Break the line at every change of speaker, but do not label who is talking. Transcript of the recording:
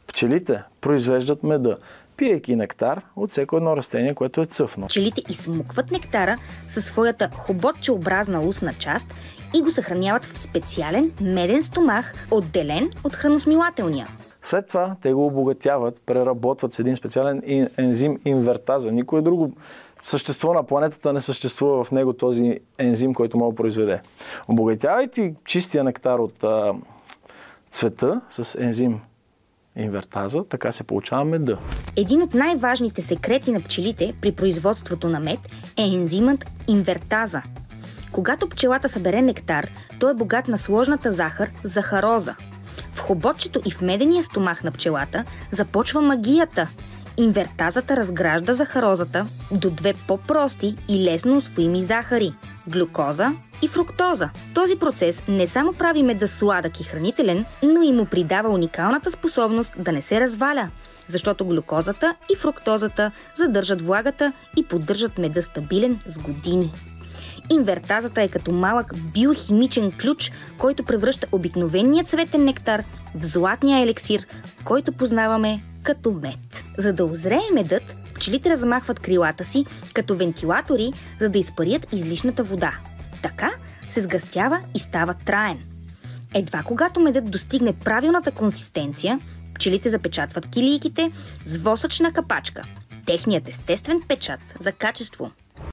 Пчелите произвеждат меда, пиейки нектар от всяко едно растение, което е цъфно.
Пчелите изсмукват нектара със своята хоботчеобразна устна част и го съхраняват в специален меден стомах, отделен от храносмилателния.
След това те го обогатяват, преработват с един специален ензим инвертаза. Никое друго същество на планетата не съществува в него този ензим, който може да произведе. Обогатявайки чистия нектар от цвета с ензим инвертаза, така се получава меда.
Един от най-важните секрети на пчелите при производството на мед е ензимът инвертаза. Когато пчелата събере нектар, той е богат на сложната захар – захароза. В хоботчето и в медения стомах на пчелата започва магията. Инвертазата разгражда захарозата до две по-прости и лесно усвоими захари – глюкоза и фруктоза. Този процес не само прави меда сладък и хранителен, но и му придава уникалната способност да не се разваля, защото глюкозата и фруктозата задържат влагата и поддържат меда стабилен с години. Инвертазата е като малък биохимичен ключ, който превръща обикновения цветен нектар в златния елексир, който познаваме като мед. За да озрее медът, пчелите размахват крилата си като вентилатори, за да изпарят излишната вода. Така се сгъстява и става траен. Едва когато медът достигне правилната консистенция, пчелите запечатват килийките с восъчна капачка, техният естествен печат за качество.